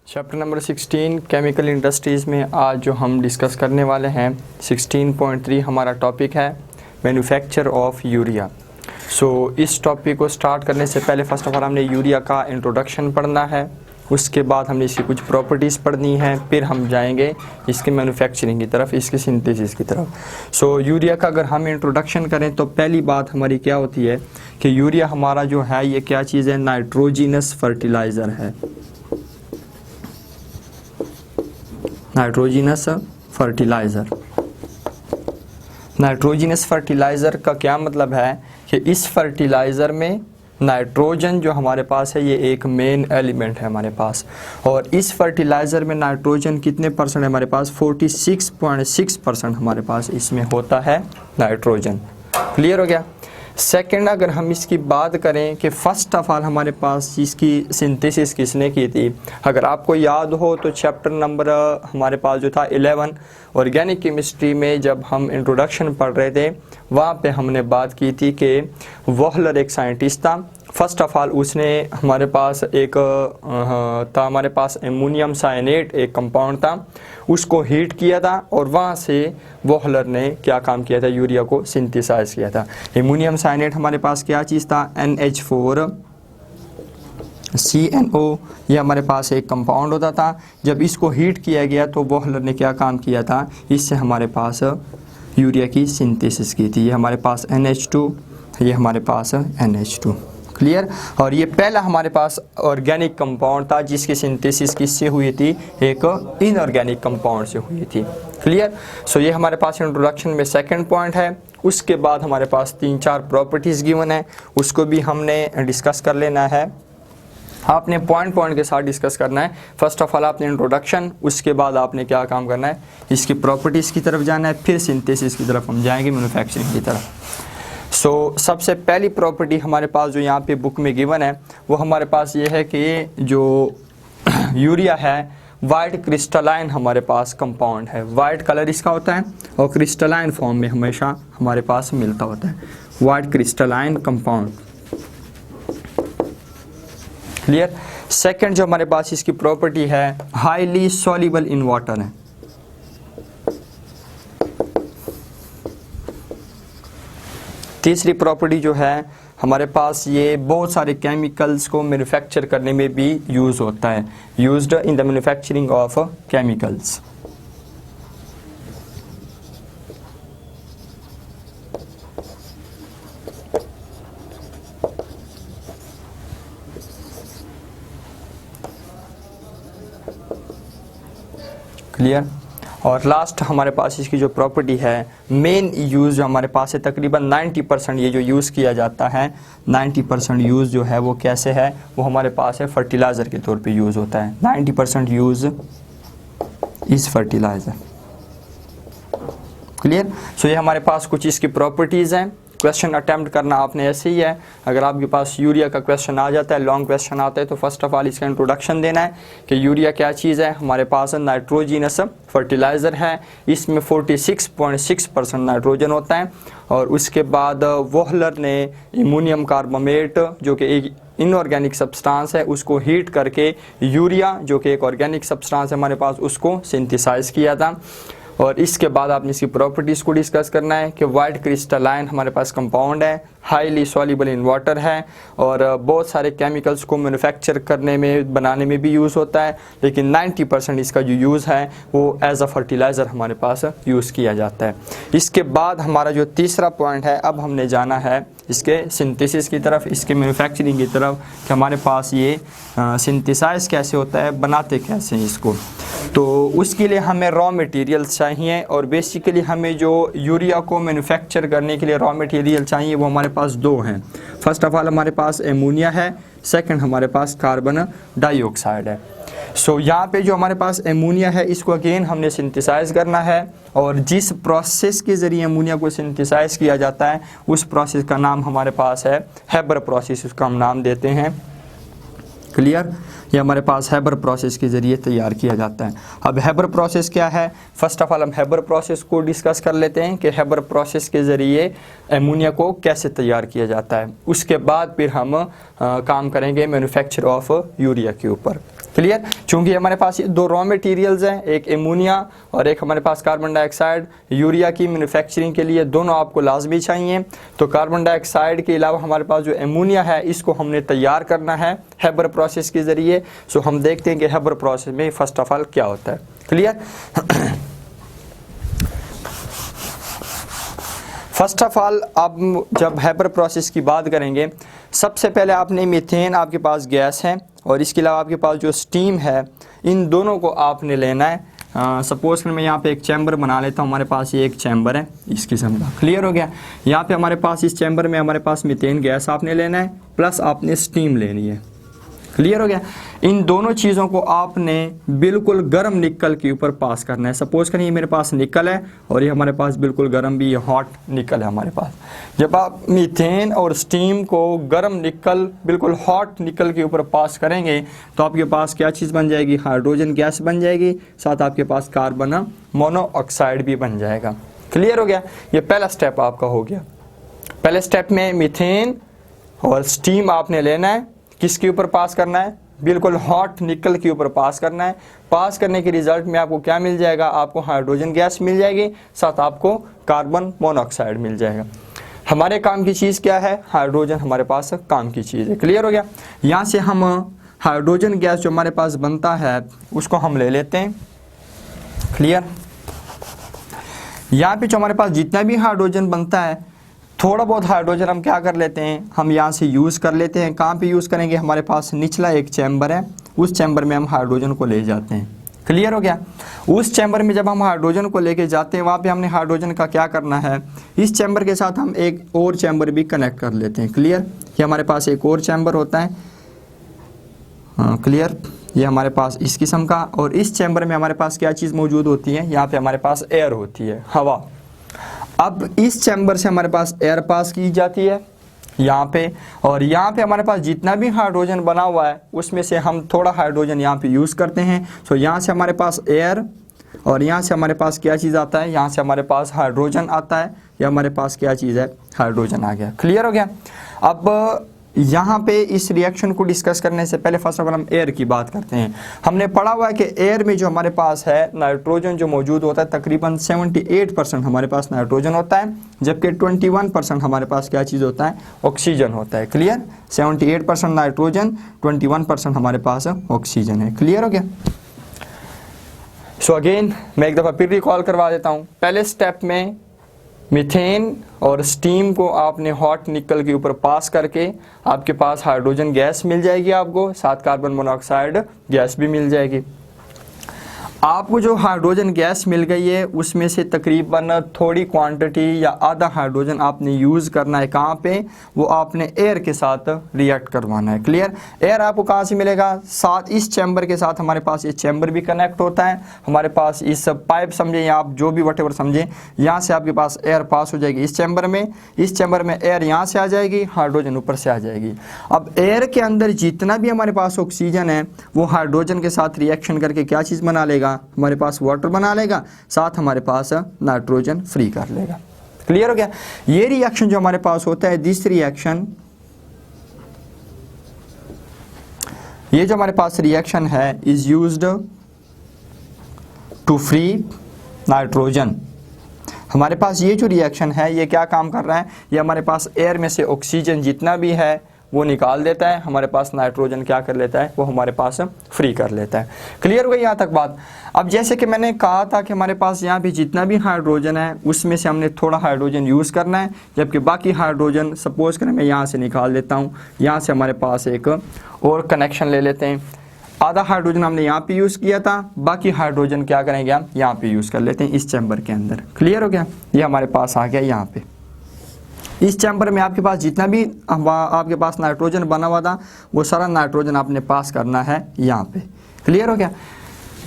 Chapter number 16 chemical industries में आज जो हम डिस्कस करने वाले हैं 16.3 हमारा टॉपिक है मैन्युफैक्चर ऑफ यूरिया। इस टॉपिक को स्टार्ट करने से पहले फर्स्ट ऑफ ऑल हमने यूरिया का इंट्रोडक्शन पढ़ना है, उसके बाद हमने इसकी कुछ प्रॉपर्टीज़ पढ़नी है, फिर हम जाएंगे इसके मैन्युफैक्चरिंग की तरफ, इसके सिंथेसिस की तरफ। यूरिया का अगर हम इंट्रोडक्शन करें तो पहली बात हमारी क्या होती है कि यूरिया हमारा जो है ये क्या चीज़ है, नाइट्रोजिनस फर्टिलाइज़र है। Nitrogenous fertiliser. नाइट्रोजिनस फर्टिलाइज़र का क्या मतलब है कि इस फर्टिलाइज़र में नाइट्रोजन जो हमारे पास है ये एक मेन एलिमेंट है हमारे पास, और इस फर्टिलाइज़र में नाइट्रोजन कितने परसेंट है हमारे पास, 46.6% हमारे पास इसमें होता है नाइट्रोजन। क्लियर हो गया। सेकंड, अगर हम इसकी बात करें कि फ़र्स्ट ऑफ ऑल हमारे पास इसकी सिंथेसिस किसने की थी, अगर आपको याद हो तो चैप्टर नंबर हमारे पास जो था 11 ऑर्गेनिक केमिस्ट्री में जब हम इंट्रोडक्शन पढ़ रहे थे वहाँ पे हमने बात की थी कि वोहलर एक साइंटिस्ट था। फर्स्ट ऑफ ऑल उसने हमारे पास एक था हमारे पास एमोनियम साइनेट एक कंपाउंड था, उसको हीट किया था और वहाँ से वोहलर ने क्या काम किया था, यूरिया को सिंथेसाइज किया था। एमोनियम साइनेट हमारे पास क्या चीज़ था, NH4CNO, ये हमारे पास एक कंपाउंड होता था। जब इसको हीट किया गया तो वोहलर ने क्या काम किया था, इससे हमारे पास यूरिया की सिंथेसिस की थी। ये हमारे पास NH2, ये हमारे पास NH2। क्लियर। और ये पहला हमारे पास ऑर्गेनिक कंपाउंड था जिसकी सिंथेसिस किससे हुई थी, एक इनऑर्गेनिक कंपाउंड से हुई थी। क्लियर। ये हमारे पास इंट्रोडक्शन में सेकंड पॉइंट है। उसके बाद हमारे पास 3-4 प्रॉपर्टीज़ गिवन है, उसको भी हमने डिस्कस कर लेना है। आपने पॉइंट के साथ डिस्कस करना है। फर्स्ट ऑफ ऑल आपने इंट्रोडक्शन, उसके बाद आपने क्या काम करना है, इसकी प्रॉपर्टीज़ की तरफ जाना है, फिर सिंथेसिस की तरफ हम जाएंगे, मैन्युफैक्चरिंग की तरफ। सबसे पहली प्रॉपर्टी हमारे पास जो यहाँ पे बुक में गिवन है वो हमारे पास ये है कि जो यूरिया है वाइट क्रिस्टलाइन हमारे पास कंपाउंड है। वाइट कलर इसका होता है और क्रिस्टलाइन फॉर्म में हमेशा हमारे पास मिलता होता है, white crystalline compound. Clear. Second जो हमारे पास इसकी प्रॉपर्टी है, हाईली सॉल्युबल इन वाटर है। तीसरी प्रॉपर्टी जो है हमारे पास ये बहुत सारे केमिकल्स को मैन्युफैक्चर करने में भी यूज़ होता है, used in the manufacturing of chemicals. Clear. और लास्ट हमारे पास इसकी जो प्रॉपर्टी है, मेन यूज़ जो हमारे पास है तकरीबन 90% ये जो यूज़ किया जाता है, 90% यूज़ जो है वो कैसे है, वो हमारे पास है फर्टिलाइज़र के तौर पे यूज़ होता है। 90% यूज़ इस फर्टिलाइज़र। क्लियर। ये हमारे पास कुछ इसकी प्रॉपर्टीज़ हैं। क्वेश्चन अटैम्प्ट करना आपने ऐसे ही है, अगर आपके पास यूरिया का क्वेश्चन आ जाता है, लॉन्ग क्वेश्चन आता है, तो फर्स्ट ऑफ ऑल इसका इंट्रोडक्शन देना है कि यूरिया क्या चीज़ है। हमारे पास नाइट्रोजिनस फर्टिलाइज़र है, इसमें 46.6% नाइट्रोजन होता है। और उसके बाद वोहलर ने अमोनियम कार्बोनेट जो कि एक इनऑर्गेनिक सब्सटेंस है उसको हीट करके यूरिया जो कि एक ऑर्गेनिक सब्सटेंस है हमारे पास उसको सिंथेसाइज किया था। और इसके बाद आपने इसकी प्रॉपर्टीज़ को डिस्कस करना है कि वाइट क्रिस्टलाइन हमारे पास कंपाउंड है, हाईली सॉल्युबल इन वाटर है, और बहुत सारे केमिकल्स को मैन्युफैक्चर करने में बनाने में भी यूज़ होता है, लेकिन 90% इसका जो यूज़ है वो एज अ फर्टिलाइज़र हमारे पास यूज़ किया जाता है। इसके बाद हमारा जो तीसरा पॉइंट है, अब हमने जाना है इसके सिंथेसिस की तरफ, इसके मैन्युफैक्चरिंग की तरफ कि हमारे पास ये सिंथेसाइज कैसे होता है, बनाते कैसे हैं इसको। तो उसके लिए हमें रॉ मटेरियल्स चाहिए, और बेसिकली हमें जो यूरिया को मैन्युफैक्चर करने के लिए रॉ मटेरियल चाहिए वो हमारे पास दो हैं। फर्स्ट ऑफ ऑल हमारे पास एमोनिया है, सेकंड हमारे पास कार्बन डाइऑक्साइड है। यहाँ पे जो हमारे पास एमोनिया है इसको अगेन हमने सिंथेसाइज करना है, और जिस प्रोसेस के ज़रिए एमोनिया को सिंथेसाइज किया जाता है उस प्रोसेस का नाम हमारे पास है हेबर प्रोसेस, उसका हम नाम देते हैं क्लियर। ये हमारे पास हैबर प्रोसेस के ज़रिए तैयार किया जाता है। अब हैबर प्रोसेस क्या है, फर्स्ट ऑफ ऑल हम हैबर प्रोसेस को डिस्कस कर लेते हैं कि हैबर प्रोसेस के ज़रिए एमोनिया को कैसे तैयार किया जाता है। उसके बाद फिर हम काम करेंगे मैन्युफैक्चर ऑफ यूरिया के ऊपर। क्लियर। चूँकि हमारे पास ये दो रॉ मटेरियल्स हैं, एक एमोनिया और एक हमारे पास कार्बन डाइऑक्साइड, यूरिया की मैन्युफैक्चरिंग के लिए दोनों आपको लाजमी चाहिए। तो कार्बन डाइऑक्साइड के अलावा हमारे पास जो एमोनिया है इसको हमने तैयार करना है हैबर प्रोसेस के ज़रिए। सो हम देखते हैं कि हैबर प्रोसेस में फर्स्ट ऑफ ऑल क्या होता है। क्लियर। फर्स्ट ऑफ ऑल आप जब हैबर प्रोसेस की बात करेंगे, सबसे पहले आपने मीथेन, आपके पास गैस है और इसके अलावा आपके पास जो स्टीम है, इन दोनों को आपने लेना है। सपोज मैं यहाँ पे एक चैम्बर बना लेता हूँ, हमारे पास ये एक चैम्बर है इस किस्म का। क्लियर हो गया। यहाँ पे हमारे पास इस चैम्बर में हमारे पास मीथेन गैस आपने लेना है, प्लस आपने स्टीम लेनी है। क्लियर हो गया। इन दोनों चीज़ों को आपने बिल्कुल गर्म निकल के ऊपर पास करना है। सपोज करिए मेरे पास निकल है और ये हमारे पास बिल्कुल गर्म भी, ये हॉट निकल है हमारे पास। जब आप मीथेन और स्टीम को गर्म निकल, बिल्कुल हॉट निकल के ऊपर पास करेंगे तो आपके पास क्या चीज़ बन जाएगी, हाइड्रोजन गैस बन जाएगी, साथ आपके पास कार्बन मोनोऑक्साइड भी बन जाएगा। क्लियर हो गया। ये पहला स्टेप आपका हो गया। पहले स्टेप में मीथेन और स्टीम आपने लेना है, किसके ऊपर पास करना है, बिल्कुल हॉट निकल के ऊपर पास करना है। पास करने के रिजल्ट में आपको क्या मिल जाएगा, आपको हाइड्रोजन गैस मिल जाएगी, साथ आपको कार्बन मोनोऑक्साइड मिल जाएगा। हमारे काम की चीज़ क्या है, हाइड्रोजन हमारे पास काम की चीज़ है। क्लियर हो गया। यहाँ से हम हाइड्रोजन गैस जो हमारे पास बनता है उसको हम ले लेते हैं। क्लियर। यहाँ पे जो हमारे पास जितना भी हाइड्रोजन बनता है, थोड़ा बहुत हाइड्रोजन हम क्या कर लेते हैं, हम यहाँ से यूज़ कर लेते हैं। कहाँ पे यूज़ करेंगे, हमारे पास निचला एक चैम्बर है, उस चैम्बर में हम हाइड्रोजन को ले जाते हैं। क्लियर हो गया। उस चैम्बर में जब हम हाइड्रोजन को लेके जाते हैं, वहाँ पे हमने हाइड्रोजन का क्या करना है, इस चैम्बर के साथ हम एक और चैम्बर भी कनेक्ट कर लेते हैं। क्लियर। ये हमारे पास एक और चैम्बर होता है। हाँ क्लियर। ये हमारे पास इस किस्म का, और इस चैम्बर में हमारे पास क्या चीज़ मौजूद होती है, यहाँ पे हमारे पास एयर होती है, हवा। अब इस चैम्बर से हमारे पास एयर पास की जाती है यहाँ पे, और यहाँ पे हमारे पास जितना भी हाइड्रोजन बना हुआ है उसमें से हम थोड़ा हाइड्रोजन यहाँ पे यूज़ करते हैं। तो यहाँ से हमारे पास एयर, और यहाँ से हमारे पास क्या चीज़ आता है, यहाँ से हमारे पास हाइड्रोजन आता है, या हमारे पास क्या चीज़ है, हाइड्रोजन आ गया। क्लियर हो गया। अब यहाँ पे इस रिएक्शन को डिस्कस करने से पहले फर्स्ट ऑफ ऑल हम एयर की बात करते हैं। हमने पढ़ा हुआ है कि एयर में जो हमारे पास है नाइट्रोजन जो मौजूद होता है, तकरीबन 78% हमारे पास नाइट्रोजन होता है, जबकि 21% हमारे पास क्या चीज़ होता है, ऑक्सीजन होता है। क्लियर। 78% नाइट्रोजन, 21% हमारे पास ऑक्सीजन है। क्लियर हो गया। सो अगेन मैं एक दफ़ा फिर रिकॉल करवा देता हूँ। पहले स्टेप में मीथेन और स्टीम को आपने हॉट निकल के ऊपर पास करके आपके पास हाइड्रोजन गैस मिल जाएगी, आपको साथ कार्बन मोनोऑक्साइड गैस भी मिल जाएगी। आपको जो हाइड्रोजन गैस मिल गई है उसमें से तकरीबन थोड़ी क्वांटिटी या आधा हाइड्रोजन आपने यूज़ करना है। कहाँ पे, वो आपने एयर के साथ रिएक्ट करवाना है। क्लियर। एयर आपको कहाँ से मिलेगा, साथ इस चैम्बर के साथ हमारे पास ये चैम्बर भी कनेक्ट होता है। हमारे पास इस पाइप समझें या आप जो भी वटेवर समझें, यहाँ से आपके पास एयर पास हो जाएगी इस चैम्बर में, इस चैम्बर में एयर यहाँ से आ जाएगी, हाइड्रोजन ऊपर से आ जाएगी। अब एयर के अंदर जितना भी हमारे पास ऑक्सीजन है वो हाइड्रोजन के साथ रिएक्शन करके क्या चीज़ बना लेगा, हमारे पास वाटर बना लेगा, साथ हमारे पास नाइट्रोजन फ्री कर लेगा। क्लियर हो गया। ये रिएक्शन जो हमारे पास होता है, दिस रिएक्शन, ये जो हमारे पास रिएक्शन है is used to free nitrogen. हमारे पास ये जो रिएक्शन है ये क्या काम कर रहा है, ये हमारे पास एयर में से ऑक्सीजन जितना भी है वो निकाल देता है, हमारे पास नाइट्रोजन क्या कर लेता है, वो हमारे पास फ्री कर लेता है। क्लियर हो गई यहाँ तक बात। अब जैसे कि मैंने कहा था कि हमारे पास यहाँ भी जितना भी हाइड्रोजन है उसमें से हमने थोड़ा हाइड्रोजन यूज़ करना है, जबकि बाकी हाइड्रोजन सपोज करें मैं यहाँ से निकाल देता हूँ, यहाँ से हमारे पास एक और कनेक्शन ले लेते हैं। आधा हाइड्रोजन हमने यहाँ पे यूज़ किया था, बाकी हाइड्रोजन क्या करेंगे हम यहाँ पे यूज़ कर लेते हैं इस चैम्बर के अंदर। क्लियर हो गया। ये हमारे पास आ गया यहाँ पे। इस चैम्बर में आपके पास जितना भी आपके पास नाइट्रोजन बना हुआ था वो सारा नाइट्रोजन आपने पास करना है यहाँ पे। क्लियर हो गया।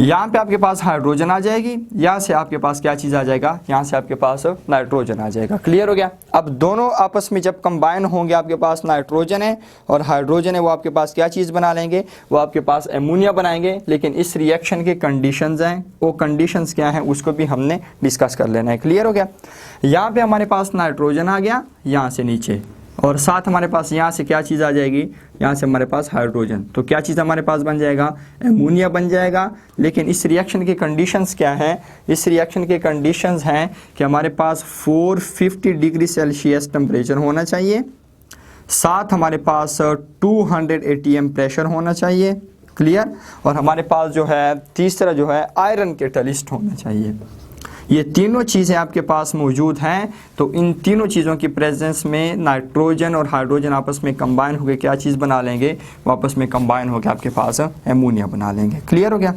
यहाँ पे आपके पास हाइड्रोजन आ जाएगी, यहाँ से आपके पास क्या चीज़ आ जाएगा, यहाँ से आपके पास नाइट्रोजन आ जाएगा। क्लियर हो गया। अब दोनों आपस में जब कंबाइन होंगे, आपके पास नाइट्रोजन है और हाइड्रोजन है, वो आपके पास क्या चीज़ बना लेंगे, वो आपके पास एमोनिया बनाएंगे। लेकिन इस रिएक्शन के कंडीशंस हैं, वो कंडीशंस क्या हैं उसको भी हमने डिस्कस कर लेना है। क्लियर हो गया। यहाँ पे हमारे पास नाइट्रोजन आ गया यहाँ से नीचे, और साथ हमारे पास यहाँ से क्या चीज़ आ जाएगी, यहाँ से हमारे पास हाइड्रोजन। तो क्या चीज़ हमारे पास बन जाएगा, एमोनिया बन जाएगा। लेकिन इस रिएक्शन के कंडीशंस क्या हैं, इस रिएक्शन के कंडीशंस हैं कि हमारे पास 450 डिग्री सेल्सियस टेम्परेचर होना चाहिए, साथ हमारे पास 200 ATM प्रेशर होना चाहिए। क्लियर। और हमारे पास जो है तीसरा जो है आयरन कैटलिस्ट होना चाहिए। ये तीनों चीज़ें आपके पास मौजूद हैं। तो इन तीनों चीज़ों की प्रेजेंस में नाइट्रोजन और हाइड्रोजन आपस में कंबाइन होकर क्या चीज़ बना लेंगे, वापस में कंबाइन होकर आपके पास एमोनिया बना लेंगे। क्लियर हो गया।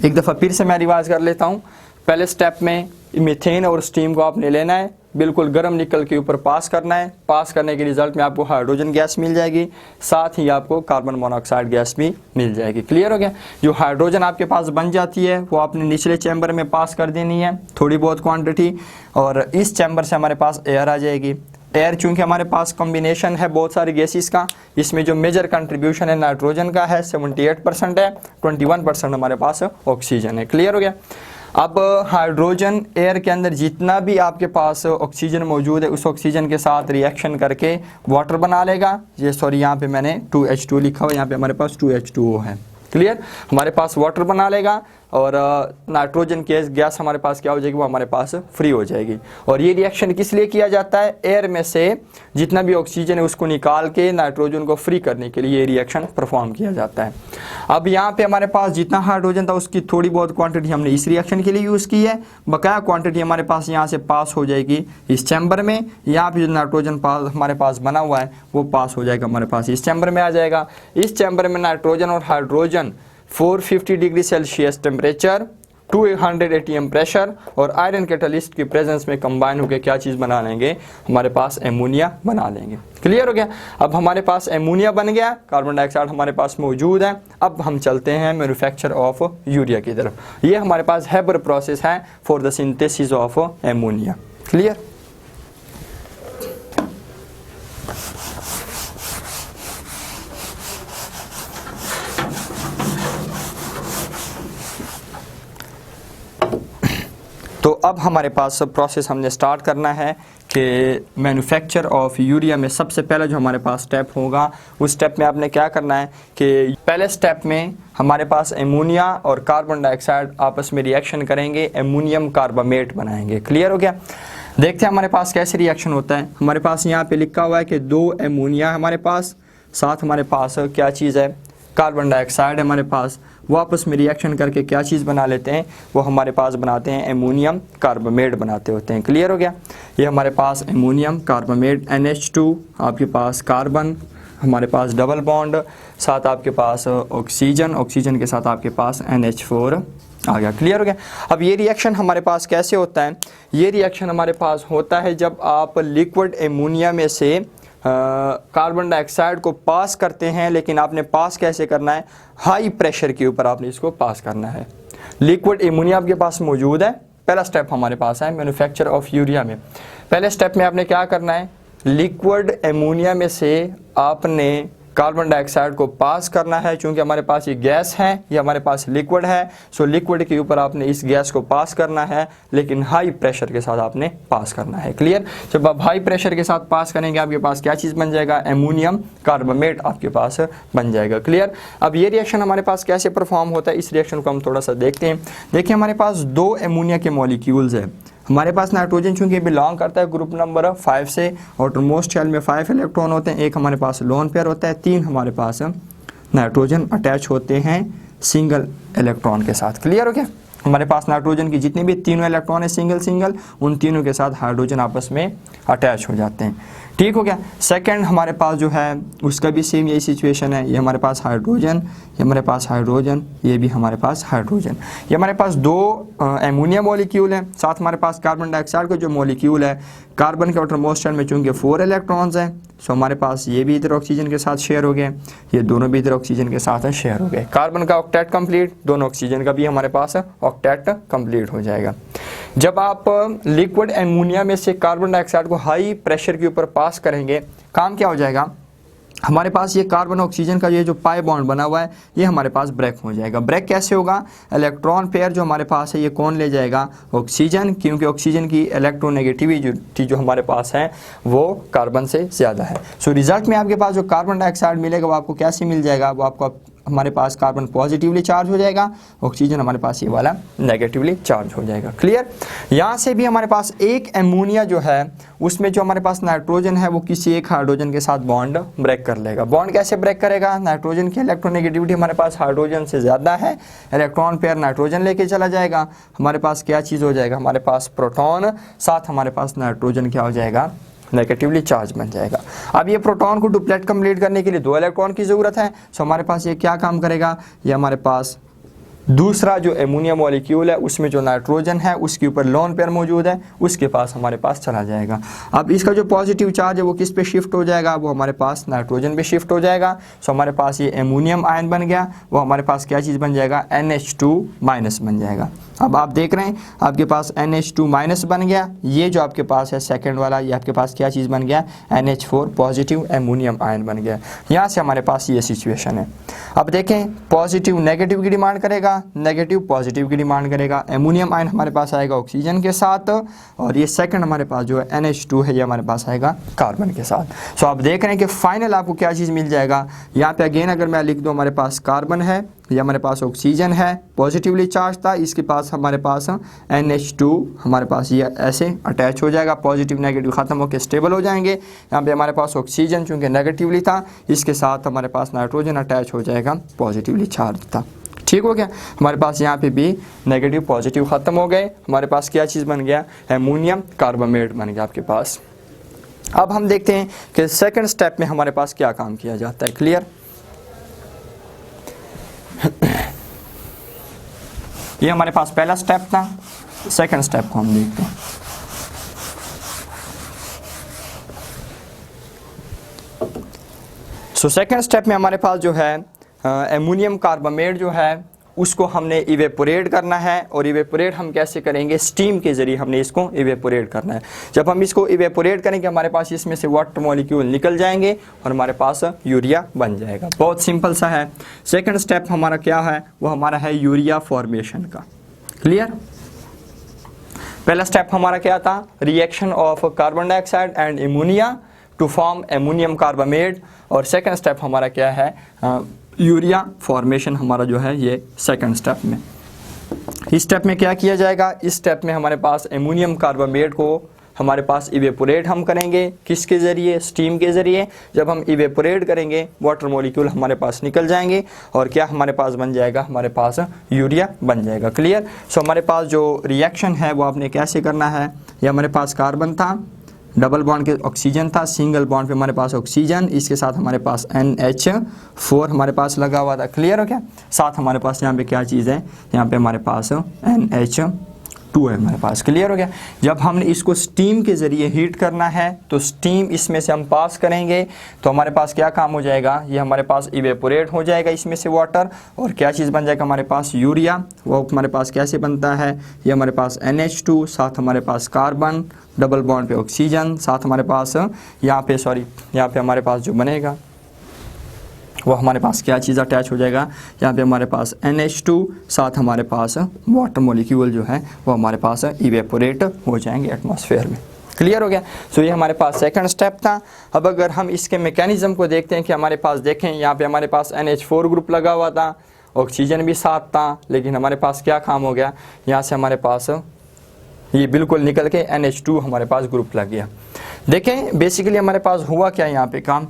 एक दफ़ा फिर से मैं रिवाइज कर लेता हूँ। पहले स्टेप में मीथेन और स्टीम को आपने लेना है, बिल्कुल गर्म निकल के ऊपर पास करना है। पास करने के रिजल्ट में आपको हाइड्रोजन गैस मिल जाएगी, साथ ही आपको कार्बन मोनोऑक्साइड गैस भी मिल जाएगी। क्लियर हो गया। जो हाइड्रोजन आपके पास बन जाती है वो आपने निचले चैम्बर में पास कर देनी है थोड़ी बहुत क्वांटिटी, और इस चैम्बर से हमारे पास एयर आ जाएगी। एयर चूंकि हमारे पास कॉम्बिनेशन है बहुत सारी गैसेस का, इसमें जो मेजर कंट्रीब्यूशन है नाइट्रोजन का है 78% है, 21% हमारे पास ऑक्सीजन है। क्लियर हो गया। अब हाइड्रोजन एयर के अंदर जितना भी आपके पास ऑक्सीजन मौजूद है, उस ऑक्सीजन के साथ रिएक्शन करके वाटर बना लेगा। ये सॉरी यहाँ पे मैंने 2H2 लिखा हुआ, यहाँ पे हमारे पास 2H2O है। क्लियर। हमारे पास वाटर बना लेगा और नाइट्रोजन गैस हमारे पास क्या हो जाएगी, वो हमारे पास फ्री हो जाएगी। और ये रिएक्शन किस लिए किया जाता है, एयर में से जितना भी ऑक्सीजन है उसको निकाल के नाइट्रोजन को फ्री करने के लिए ये रिएक्शन परफॉर्म किया जाता है। अब यहाँ पे हमारे पास जितना हाइड्रोजन था उसकी थोड़ी बहुत क्वांटिटी हमने इस रिएक्शन के लिए यूज़ की है, बकाया क्वांटिटी हमारे पास यहाँ से पास हो जाएगी इस चैम्बर में। यहाँ पे जो नाइट्रोजन हमारे पास बना हुआ है वो पास हो जाएगा हमारे पास इस चैम्बर में आ जाएगा। इस चैम्बर में नाइट्रोजन और hydrogen 450 degree Celsius temperature, 200 ATM pressure और आयरन कैटलिस्ट की प्रेजेंस में कंबाइन होकर क्या चीज़ बना लेंगे, हमारे पास एमोनिया बना लेंगे। क्लियर हो गया। अब हमारे पास एमोनिया बन गया, कार्बन डाइऑक्साइड हमारे पास मौजूद है। अब हम चलते हैं मैन्युफैक्चर ऑफ यूरिया की तरफ। ये हमारे पास हेबर प्रोसेस है for the synthesis of ammonia. Clear. तो अब हमारे पास प्रोसेस हमने स्टार्ट करना है कि मैन्युफैक्चर ऑफ यूरिया में सबसे पहले जो हमारे पास स्टेप होगा, उस स्टेप में आपने क्या करना है कि पहले स्टेप में हमारे पास एमोनिया और कार्बन डाइऑक्साइड आपस में रिएक्शन करेंगे, एमोनियम कार्बामेट बनाएंगे। क्लियर हो गया। देखते हैं हमारे पास कैसे रिएक्शन होता है। हमारे पास यहाँ पे लिखा हुआ है कि 2 एमोनिया हमारे पास, साथ हमारे पास क्या चीज़ है, कार्बन डाइऑक्साइड हमारे पास। वो आपस में रिएक्शन करके क्या चीज़ बना लेते हैं, वो हमारे पास बनाते हैं एमोनियम कार्बामेट बनाते होते हैं। क्लियर हो गया। ये हमारे पास एमोनियम कार्बामेट NH2, आपके पास कार्बन, हमारे पास डबल बॉन्ड, साथ आपके पास ऑक्सीजन, ऑक्सीजन के साथ आपके पास NH4 आ गया। क्लियर हो गया। अब ये रिएक्शन हमारे पास कैसे होता है, ये रिएक्शन हमारे पास होता है जब आप लिक्विड एमोनिया में से कार्बन डाइऑक्साइड को पास करते हैं। लेकिन आपने पास कैसे करना है, हाई प्रेशर के ऊपर आपने इसको पास करना है। लिक्विड एमोनिया आपके पास मौजूद है, पहला स्टेप हमारे पास है मैन्युफैक्चर ऑफ यूरिया में। पहले स्टेप में आपने क्या करना है, लिक्विड एमोनिया में से आपने कार्बन डाइऑक्साइड को पास करना है। चूंकि हमारे पास ये गैस है, ये हमारे पास लिक्विड है, सो लिक्विड के ऊपर आपने इस गैस को पास करना है, लेकिन हाई प्रेशर के साथ आपने पास करना है। क्लियर। जब आप हाई प्रेशर के साथ पास करेंगे आपके पास क्या चीज़ बन जाएगा, एमोनियम कार्बामेट आपके पास बन जाएगा। क्लियर। अब ये रिएक्शन हमारे पास कैसे परफॉर्म होता है, इस रिएक्शन को हम थोड़ा सा देखते हैं। देखिए हमारे पास 2 एमोनिया के मॉलिक्यूल्स है। हमारे पास नाइट्रोजन चूंकि बिलोंग करता है ग्रुप नंबर 5 से, आउटरमोस्ट शेल में 5 इलेक्ट्रॉन होते हैं, एक हमारे पास लोन पेयर होता है, 3 हमारे पास नाइट्रोजन अटैच होते हैं सिंगल इलेक्ट्रॉन के साथ। क्लियर हो गया। हमारे पास नाइट्रोजन की जितनी भी तीनों इलेक्ट्रॉन है सिंगल, उन तीनों के साथ हाइड्रोजन आपस में अटैच हो जाते हैं। ठीक हो गया। सेकंड हमारे पास जो है उसका भी सेम यही सिचुएशन है। ये हमारे पास हाइड्रोजन, ये हमारे पास हाइड्रोजन, ये भी हमारे पास हाइड्रोजन। ये हमारे पास 2 एमोनिया मॉलिक्यूल हैं, साथ हमारे पास कार्बन डाइऑक्साइड का जो मॉलिक्यूल है, कार्बन के आउटरमोस्ट शेल में चूंकि 4 इलेक्ट्रॉन्स हैं, सो हमारे पास ये भी इधर ऑक्सीजन के साथ शेयर हो गए, ये दोनों भी इधर ऑक्सीजन के साथ शेयर हो गए। कार्बन का ऑक्टेट कंप्लीट, दोनों ऑक्सीजन का भी हमारे पास ऑक्टेट कंप्लीट हो जाएगा। जब आप लिक्विड एमोनिया में से कार्बन डाइऑक्साइड को हाई प्रेशर के ऊपर पास करेंगे, काम क्या हो जाएगा, हमारे पास ये कार्बन ऑक्सीजन का ये जो पाई बॉन्ड बना हुआ है ये हमारे पास ब्रेक हो जाएगा। ब्रेक कैसे होगा, इलेक्ट्रॉन पेयर जो हमारे पास है ये कौन ले जाएगा, ऑक्सीजन, क्योंकि ऑक्सीजन की इलेक्ट्रोनेगेटिविटी जो हमारे पास है वो कार्बन से ज़्यादा है। सो रिजल्ट में आपके पास जो कार्बन डाइऑक्साइड मिलेगा वो आपको कैसे मिल जाएगा, वो आपको हमारे पास कार्बन पॉजिटिवली चार्ज हो जाएगा, ऑक्सीजन हमारे पास ये वाला नेगेटिवली चार्ज हो जाएगा। क्लियर। यहाँ से भी हमारे पास एक एमोनिया जो है उसमें जो हमारे पास नाइट्रोजन है वो किसी एक हाइड्रोजन के साथ बॉन्ड ब्रेक कर लेगा। बॉन्ड कैसे ब्रेक करेगा, नाइट्रोजन की इलेक्ट्रोनेगेटिविटी हमारे पास हाइड्रोजन से ज़्यादा है, इलेक्ट्रॉन पेयर नाइट्रोजन लेके चला जाएगा, हमारे पास क्या चीज़ हो जाएगा, हमारे पास प्रोटॉन, साथ हमारे पास नाइट्रोजन क्या हो जाएगा, नेगेटिवली चार्ज बन जाएगा। अब ये प्रोटॉन को डुप्लेट कंप्लीट करने के लिए 2 इलेक्ट्रॉन की ज़रूरत है। सो हमारे पास ये क्या काम करेगा, ये हमारे पास दूसरा जो एमोनिया मॉलिक्यूल है उसमें जो नाइट्रोजन है उसके ऊपर लोन पेयर मौजूद है, उसके पास हमारे पास चला जाएगा। अब इसका जो पॉजिटिव चार्ज है वो किस पे शिफ्ट हो जाएगा, वो हमारे पास नाइट्रोजन पे शिफ्ट हो जाएगा। सो हमारे पास ये एमोनियम आयन बन गया, वो हमारे पास क्या चीज़ बन जाएगा, NH2 माइनस बन जाएगा। अब आप देख रहे हैं आपके पास NH2 माइनस बन गया, ये जो आपके पास है सेकंड वाला ये आपके पास क्या चीज़ बन गया, NH4 पॉजिटिव एमोनियम आयन बन गया। यहाँ से हमारे पास ये सिचुएशन है। अब देखें पॉजिटिव नेगेटिव की डिमांड करेगा, नेगेटिव पॉजिटिव की डिमांड करेगा, एमोनियम आयन हमारे पास आएगा ऑक्सीजन के साथ, और ये सेकंड हमारे पास जो है NH2 है ये हमारे पास आएगा कार्बन के साथ। सो आप देख रहे हैं कि फाइनल आपको क्या चीज़ मिल जाएगा, यहाँ पे अगेन अगर मैं लिख दूँ हमारे पास कार्बन है, ये हमारे पास ऑक्सीजन है पॉजिटिवली चार्ज था, इसके पास हमारे पास NH2 हमारे पास ये ऐसे अटैच हो जाएगा, पॉजिटिव नेगेटिव ख़त्म होकर स्टेबल हो जाएंगे। यहाँ पे हमारे पास ऑक्सीजन चूँकि नेगेटिवली था, इसके साथ हमारे पास नाइट्रोजन अटैच हो जाएगा, पॉजिटिवली चार्ज था। ठीक हो गया, हमारे पास यहाँ पे भी नेगेटिव पॉजिटिव ख़त्म हो गए, हमारे पास क्या चीज़ बन गया, एमोनियम कार्बामेट बन गया आपके पास। अब हम देखते हैं कि सेकेंड स्टेप में हमारे पास क्या काम किया जाता है। क्लियर। ये हमारे पास पहला स्टेप था, सेकंड स्टेप को हम देखते हैं। सो सेकंड स्टेप में हमारे पास जो है एमोनियम कार्बामेट जो है उसको हमने इवेपोरेट करना है, और इवेपोरेट हम कैसे करेंगे, स्टीम के ज़रिए हमने इसको इवेपोरेट करना है। जब हम इसको इवेपोरेट करेंगे हमारे पास इसमें से वाटर मॉलिक्यूल निकल जाएंगे और हमारे पास यूरिया बन जाएगा। बहुत सिंपल सा है। सेकंड स्टेप हमारा क्या है, वो हमारा है यूरिया फॉर्मेशन का। क्लियर। पहला स्टेप हमारा क्या था, reaction of carbon dioxide and ammonia to form ammonium carbamate, और सेकंड स्टेप हमारा क्या है, यूरिया फॉर्मेशन हमारा जो है ये सेकंड स्टेप में। इस स्टेप में क्या किया जाएगा, इस स्टेप में हमारे पास एमोनियम कार्बामेट को हमारे पास इवेपोरेट हम करेंगे, किसके ज़रिए, स्टीम के ज़रिए। जब हम इवेपोरेट करेंगे वाटर मॉलिक्यूल हमारे पास निकल जाएंगे, और क्या हमारे पास बन जाएगा, हमारे पास यूरिया बन जाएगा। क्लियर। सो हमारे पास जो रिएक्शन है वो आपने कैसे करना है, ये हमारे पास कार्बन था, डबल बॉन्ड के ऑक्सीजन था, सिंगल बॉन्ड पे हमारे पास ऑक्सीजन, इसके साथ हमारे पास NH4 हमारे पास लगा हुआ था। क्लियर हो क्या। साथ हमारे पास यहाँ पे क्या चीज़ है, यहाँ पे हमारे पास NH2 है हमारे पास। क्लियर हो गया। जब हमने इसको स्टीम के ज़रिए हीट करना है तो स्टीम इसमें से हम पास करेंगे तो हमारे पास क्या काम हो जाएगा, ये हमारे पास इवेपोरेट हो जाएगा इसमें से वाटर, और क्या चीज़ बन जाएगा हमारे पास, यूरिया। वो हमारे पास कैसे बनता है, ये हमारे पास NH2, साथ हमारे पास कार्बन, डबल बॉन्ड पे ऑक्सीजन, साथ हमारे पास यहाँ पे हमारे पास जो बनेगा वो हमारे पास क्या चीज़ अटैच हो जाएगा, यहाँ पे हमारे पास NH2, साथ हमारे पास वाटर मॉलिक्यूल जो है वो हमारे पास इवेपोरेट हो जाएंगे एटमॉस्फेयर में। क्लियर हो गया। सो ये हमारे पास सेकंड स्टेप था। अब अगर हम इसके मैकेनिज्म को देखते हैं कि हमारे पास देखें यहाँ पे हमारे पास NH4 ग्रुप लगा हुआ था, ऑक्सीजन भी साथ था, लेकिन हमारे पास क्या काम हो गया, यहाँ से हमारे पास ये बिल्कुल निकल के NH2 हमारे पास ग्रुप लग गया। देखें बेसिकली हमारे पास हुआ क्या यहाँ पे काम,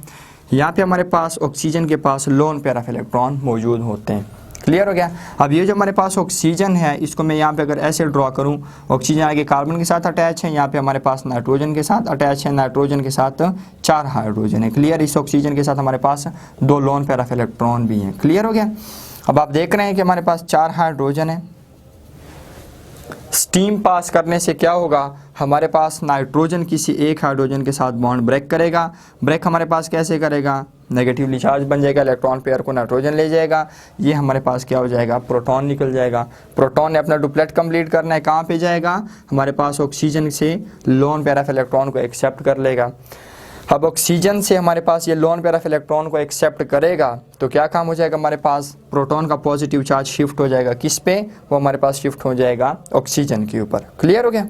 यहाँ पे हमारे पास ऑक्सीजन के पास लोन पेयर ऑफ इलेक्ट्रॉन मौजूद होते हैं। क्लियर हो गया। अब ये जो हमारे पास ऑक्सीजन है इसको मैं यहाँ पे अगर ऐसे ड्रॉ करूँ, ऑक्सीजन आगे कार्बन के साथ अटैच है, यहाँ पे हमारे पास नाइट्रोजन के साथ अटैच है, नाइट्रोजन के साथ 4 हाइड्रोजन है। क्लियर। इस ऑक्सीजन के साथ हमारे पास 2 लोन पेयर ऑफ इलेक्ट्रॉन भी हैं। क्लियर हो गया। अब आप देख रहे हैं कि हमारे पास 4 हाइड्रोजन है, स्टीम पास करने से क्या होगा, हमारे पास नाइट्रोजन किसी एक हाइड्रोजन के साथ बॉन्ड ब्रेक करेगा। ब्रेक हमारे पास कैसे करेगा, नेगेटिवली चार्ज बन जाएगा, इलेक्ट्रॉन पेयर को नाइट्रोजन ले जाएगा, ये हमारे पास क्या हो जाएगा, प्रोटॉन निकल जाएगा। प्रोटॉन ने अपना डुप्लेट कंप्लीट करना है, कहाँ पे जाएगा, हमारे पास ऑक्सीजन से लोन पेयर ऑफ इलेक्ट्रॉन को एक्सेप्ट कर लेगा। अब ऑक्सीजन से हमारे पास ये लोन पेयर ऑफ इलेक्ट्रॉन को एक्सेप्ट करेगा तो क्या काम हो जाएगा, हमारे पास प्रोटॉन का पॉजिटिव चार्ज शिफ्ट हो जाएगा, किस पे, वो हमारे पास शिफ्ट हो जाएगा ऑक्सीजन के ऊपर। क्लियर हो गया।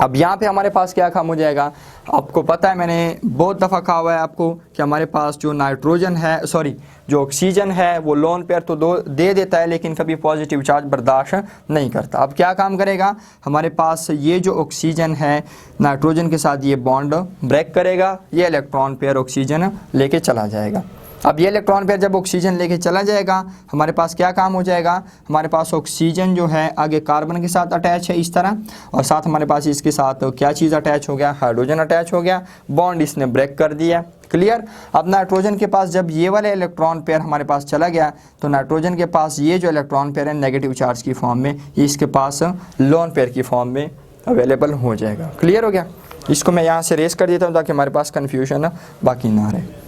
अब यहाँ पे हमारे पास क्या काम हो जाएगा, आपको पता है, मैंने बहुत दफ़ा कहा हुआ है आपको कि हमारे पास जो नाइट्रोजन है, सॉरी जो ऑक्सीजन है वो लोन पेयर तो दे देता है लेकिन कभी पॉजिटिव चार्ज बर्दाश्त नहीं करता। अब क्या काम करेगा, हमारे पास ये जो ऑक्सीजन है नाइट्रोजन के साथ ये बॉन्ड ब्रेक करेगा, ये इलेक्ट्रॉन पेयर ऑक्सीजन लेके चला जाएगा। अब ये इलेक्ट्रॉन पेयर जब ऑक्सीजन लेके चला जाएगा हमारे पास क्या काम हो जाएगा, हमारे पास ऑक्सीजन जो है आगे कार्बन के साथ अटैच है इस तरह, और साथ हमारे पास इसके साथ क्या चीज़ अटैच हो गया, हाइड्रोजन अटैच हो गया, बॉन्ड इसने ब्रेक कर दिया। क्लियर। अब नाइट्रोजन के पास जब ये वाला इलेक्ट्रॉन पेयर हमारे पास चला गया तो नाइट्रोजन के पास ये जो इलेक्ट्रॉन पेयर है नेगेटिव चार्ज की फॉर्म में, ये इसके पास लोन पेयर की फॉर्म में अवेलेबल हो जाएगा। क्लियर हो गया। इसको मैं यहाँ से रेस कर देता हूँ ताकि हमारे पास कन्फ्यूजन बाकी ना रहे।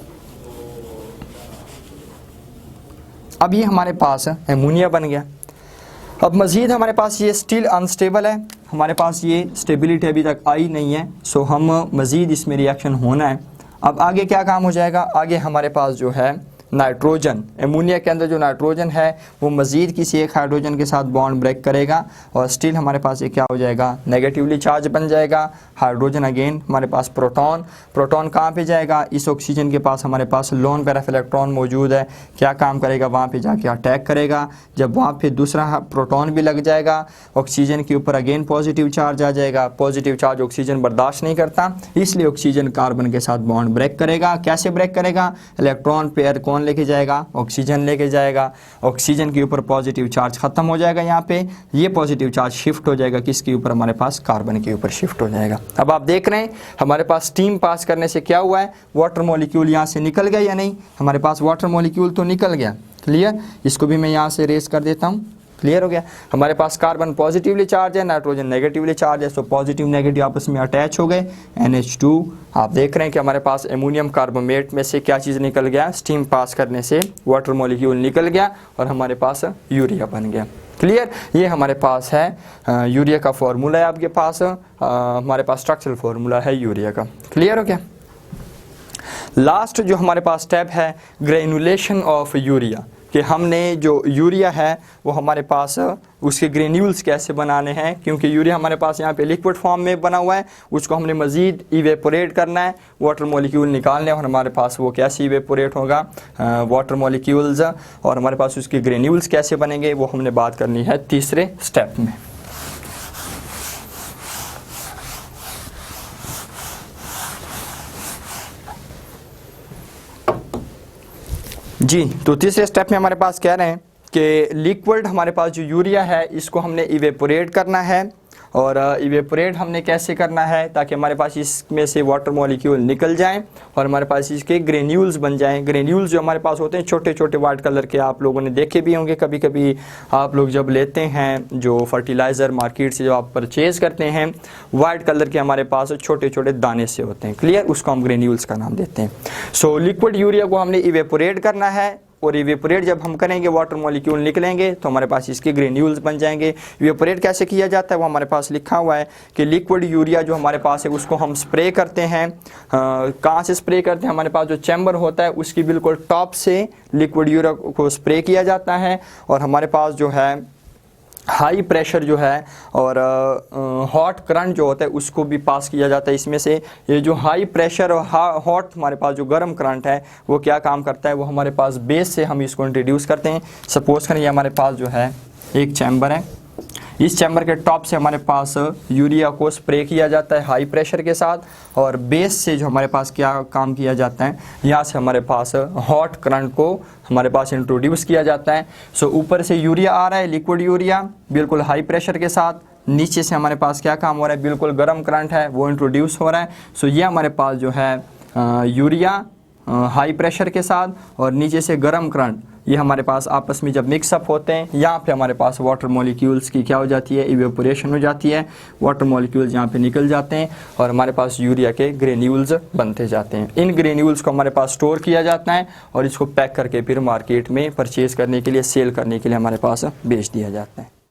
अब ये हमारे पास एमोनिया बन गया। अब मज़ीद हमारे पास ये स्टिल अनस्टेबल है, हमारे पास ये स्टेबिलिटी अभी तक आई नहीं है, सो हम मज़ीद इसमें रिएक्शन होना है। अब आगे क्या काम हो जाएगा, आगे हमारे पास जो है नाइट्रोजन, एमोनिया के अंदर जो नाइट्रोजन है वो मज़ीद किसी एक हाइड्रोजन के साथ बॉन्ड ब्रेक करेगा और स्टिल हमारे पास ये क्या हो जाएगा, नेगेटिवली चार्ज बन जाएगा। हाइड्रोजन अगेन हमारे पास प्रोटॉन, प्रोटॉन कहाँ पे जाएगा, इस ऑक्सीजन के पास हमारे पास लोन पेयर ऑफ इलेक्ट्रॉन मौजूद है, क्या काम करेगा, वहाँ पे जाके अटैक करेगा। जब वहाँ पे दूसरा प्रोटॉन भी लग जाएगा ऑक्सीजन के ऊपर, अगेन पॉजिटिव चार्ज आ जाएगा। पॉजिटिव चार्ज ऑक्सीजन बर्दाश्त नहीं करता, इसलिए ऑक्सीजन कार्बन के साथ बॉन्ड ब्रेक करेगा। कैसे ब्रेक करेगा, इलेक्ट्रॉन पेयर कौन लेके जाएगा, ऑक्सीजन लेके जाएगा। ऑक्सीजन के ऊपर पॉजिटिव चार्ज खत्म हो जाएगा, यहाँ पे ये पॉजिटिव चार्ज शिफ्ट हो जाएगा किसके ऊपर, हमारे पास कार्बन के ऊपर शिफ्ट हो जाएगा। अब आप देख रहे हैं हमारे पास स्टीम पास करने से क्या हुआ है, वाटर मॉलिक्यूल यहाँ से निकल गया या नहीं, हमारे पास वाटर मॉलिक्यूल तो निकल गया। क्लियर। इसको भी मैं यहाँ से रेस कर देता हूँ। क्लियर हो गया। हमारे पास कार्बन पॉजिटिवली चार्ज है, नाइट्रोजन नेगेटिवली चार्ज है, सो पॉजिटिव नेगेटिव आपस में अटैच हो गए, NH2। आप देख रहे हैं कि हमारे पास एमोनियम कार्बोनेट में से क्या चीज़ निकल गया, स्टीम पास करने से वाटर मॉलिक्यूल निकल गया और हमारे पास यूरिया बन गया। क्लियर। ये हमारे पास है यूरिया का फॉर्मूला है आपके पास, हमारे पास स्ट्रक्चरल फॉर्मूला है यूरिया का। क्लियर हो गया। लास्ट जो हमारे पास स्टेप है ग्रेनुलेशन ऑफ यूरिया, कि हमने जो यूरिया है वो हमारे पास उसके ग्रेन्यूल्स कैसे बनाने हैं, क्योंकि यूरिया हमारे पास यहाँ पे लिक्विड फॉर्म में बना हुआ है, उसको हमने मज़ीद इवेपोरेट करना है, वाटर मॉलिक्यूल निकालने हैं और हमारे पास वो कैसे इवेपोरेट होगा, वाटर मॉलिक्यूल्स, और हमारे पास उसके ग्रेन्यूल्स कैसे बनेंगे वो हमने बात करनी है तीसरे स्टेप में। जी, तो तीसरे स्टेप में हमारे पास कह रहे हैं कि लिक्विड हमारे पास जो यूरिया है इसको हमने इवेपोरेट करना है, और इवेपोरेट हमने कैसे करना है ताकि हमारे पास इसमें से वाटर मॉलिक्यूल निकल जाएं और हमारे पास इसके ग्रेन्यूल्स बन जाएं। ग्रेन्यूल्स जो हमारे पास होते हैं छोटे छोटे वाइट कलर के, आप लोगों ने देखे भी होंगे कभी कभी, आप लोग जब लेते हैं जो फर्टिलाइज़र मार्केट से जब आप परचेज़ करते हैं, वाइट कलर के हमारे पास छोटे छोटे दाने से होते हैं। क्लियर। उसको हम ग्रेन्यूल्स का नाम देते हैं। सो लिक्विड यूरिया को हमने इवेपोरेट करना है, और इवेपोरेट जब हम करेंगे वाटर मॉलिक्यूल निकलेंगे तो हमारे पास इसके ग्रेन्यूल्स बन जाएंगे। इवेपोरेट कैसे किया जाता है वो हमारे पास लिखा हुआ है कि लिक्विड यूरिया जो हमारे पास है उसको हम स्प्रे करते हैं। कहाँ से स्प्रे करते हैं, हमारे पास जो चैम्बर होता है उसकी बिल्कुल टॉप से लिक्विड यूरिया को स्प्रे किया जाता है, और हमारे पास जो है हाई प्रेशर जो है और हॉट करंट जो होता है उसको भी पास किया जाता है इसमें से। ये जो हाई प्रेशर और हॉट हमारे पास जो गर्म करंट है वो क्या काम करता है, वो हमारे पास बेस से हम इसको इंट्रोड्यूस करते हैं। सपोज करें ये हमारे पास जो है एक चैम्बर है, इस चैम्बर के टॉप से हमारे पास यूरिया को स्प्रे किया जाता है हाई प्रेशर के साथ, और बेस से जो हमारे पास क्या काम किया जाता है, यहाँ से हमारे पास हॉट करंट को हमारे पास इंट्रोड्यूस किया जाता है। सो ऊपर से यूरिया आ रहा है, लिक्विड यूरिया बिल्कुल हाई प्रेशर के साथ, नीचे से हमारे पास क्या काम हो रहा है, बिल्कुल गर्म करंट है वो इंट्रोड्यूस हो रहा है। सो ये हमारे पास जो है यूरिया हाई प्रेशर के साथ और नीचे से गर्म करंट ये हमारे पास आपस में जब मिक्सअप होते हैं, यहाँ पे हमारे पास वाटर मॉलिक्यूल्स की क्या हो जाती है, इवेपोरेशन हो जाती है, वाटर मॉलिक्यूल्स यहाँ पे निकल जाते हैं और हमारे पास यूरिया के ग्रेन्यूल्स बनते जाते हैं। इन ग्रेन्यूल्स को हमारे पास स्टोर किया जाता है और इसको पैक करके फिर मार्केट में परचेज़ करने के लिए, सेल करने के लिए हमारे पास बेच दिया जाता है।